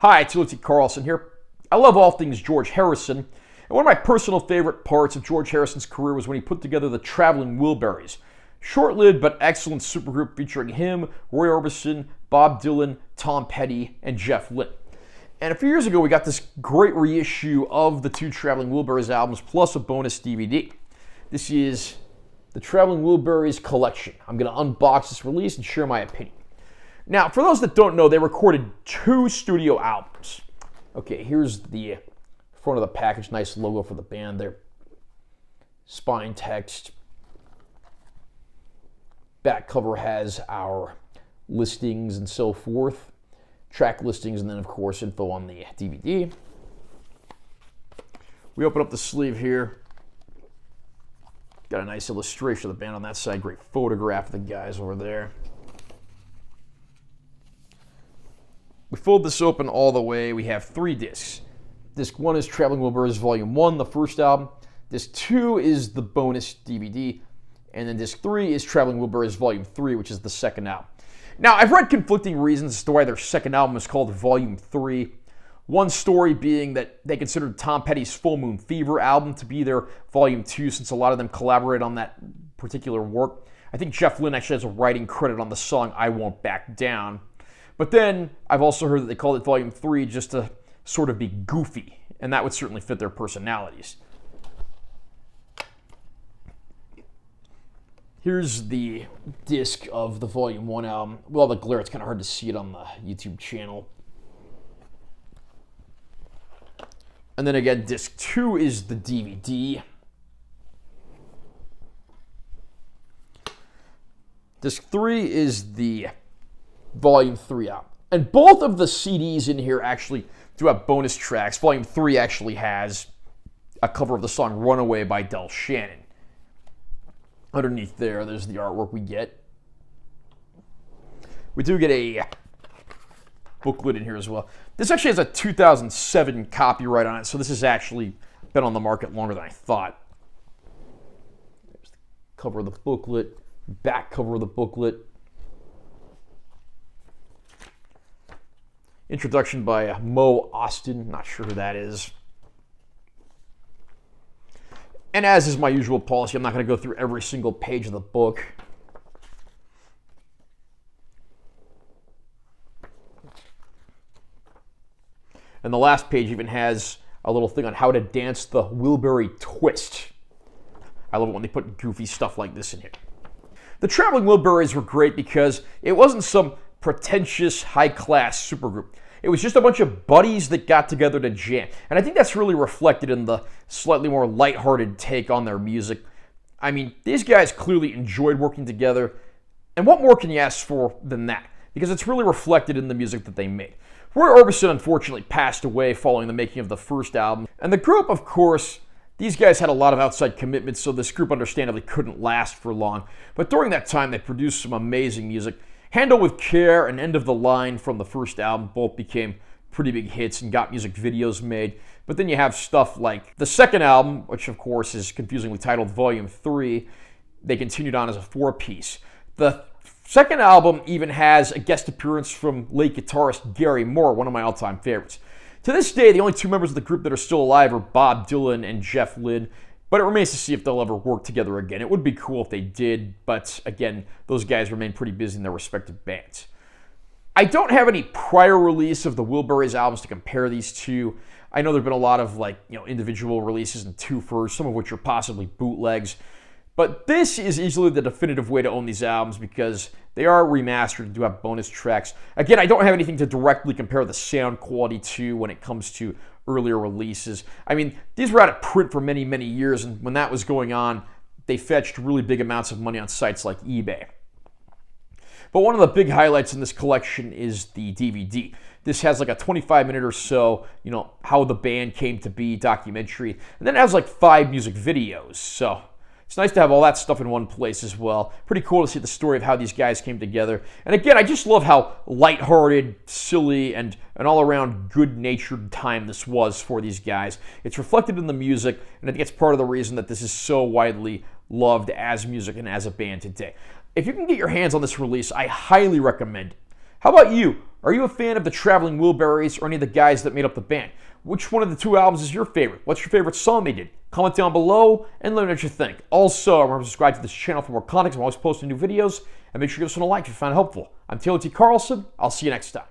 Hi, it's Lucy Carlson here. I love all things George Harrison, and one of my personal favorite parts of George Harrison's career was when he put together the Traveling Wilburys. Short-lived but excellent supergroup featuring him, Roy Orbison, Bob Dylan, Tom Petty, and Jeff Lynne. And a few years ago, we got this great reissue of the two Traveling Wilburys albums, plus a bonus DVD. This is the Traveling Wilburys collection. I'm going to unbox this release and share my opinion. Now, for those that don't know, they recorded 2 studio albums. Okay, here's the front of the package. Nice logo for the band there. Spine text. Back cover has our listings and so forth. Track listings, and then, of course, info on the DVD. We open up the sleeve here. Got a nice illustration of the band on that side. Great photograph of the guys over there. We fold this open all the way. We have 3 discs. Disc 1 is Traveling Wilburys Volume 1, the first album. Disc 2 is the bonus DVD. And then Disc 3 is Traveling Wilburys Volume 3, which is the second album. Now, I've read conflicting reasons as to why their second album is called Volume 3. One story being that they considered Tom Petty's Full Moon Fever album to be their Volume 2, since a lot of them collaborated on that particular work. I think Jeff Lynne actually has a writing credit on the song I Won't Back Down. But then I've also heard that they called it Volume 3 just to sort of be goofy, and that would certainly fit their personalities. Here's the disc of the Volume 1 album. With all the glare, it's kind of hard to see it on the YouTube channel. And then again, disc 2 is the DVD. Disc 3 is the Volume 3 album. And both of the CDs in here actually do have bonus tracks. Volume 3 actually has a cover of the song Runaway by Del Shannon. Underneath there's the artwork we get. We do get a booklet in here as well. This actually has a 2007 copyright on it, so this has actually been on the market longer than I thought. There's the cover of the booklet, back cover of the booklet. Introduction by Mo Austin, not sure who that is. And as is my usual policy, I'm not going to go through every single page of the book. And the last page even has a little thing on how to dance the Wilbury twist. I love it when they put goofy stuff like this in here. The Traveling Wilburys were great because it wasn't some pretentious, high-class supergroup. It was just a bunch of buddies that got together to jam. And I think that's really reflected in the slightly more lighthearted take on their music. I mean, these guys clearly enjoyed working together. And what more can you ask for than that? Because it's really reflected in the music that they made. Roy Orbison unfortunately passed away following the making of the first album. And the group, of course, these guys had a lot of outside commitments, so this group understandably couldn't last for long. But during that time, they produced some amazing music. Handle with Care and End of the Line from the first album both became pretty big hits and got music videos made. But then you have stuff like the second album, which of course is confusingly titled Volume 3. They continued on as a 4-piece. The second album even has a guest appearance from late guitarist Gary Moore, one of my all-time favorites. To this day, the only 2 members of the group that are still alive are Bob Dylan and Jeff Lynne. But it remains to see if they'll ever work together again. It would be cool if they did, but again, those guys remain pretty busy in their respective bands. I don't have any prior release of the Wilburys albums to compare these to. I know there have been a lot of individual releases and twofers, some of which are possibly bootlegs. But this is easily the definitive way to own these albums because they are remastered and do have bonus tracks. Again, I don't have anything to directly compare the sound quality to when it comes to earlier releases. I mean, these were out of print for many, many years, and when that was going on, they fetched really big amounts of money on sites like eBay. But one of the big highlights in this collection is the DVD. This has like a 25-minute or so, how the band came to be documentary, and then it has like 5 music videos, so it's nice to have all that stuff in one place as well. Pretty cool to see the story of how these guys came together. And again, I just love how lighthearted, silly, and an all-around good-natured time this was for these guys. It's reflected in the music, and I think it's part of the reason that this is so widely loved as music and as a band today. If you can get your hands on this release, I highly recommend it. How about you? Are you a fan of the Traveling Wilburys or any of the guys that made up the band? Which one of the two albums is your favorite? What's your favorite song they did? Comment down below and let me know what you think. Also, remember to subscribe to this channel for more content. I'm always posting new videos. And make sure you give this one a like if you found it helpful. I'm Taylor T. Carlson. I'll see you next time.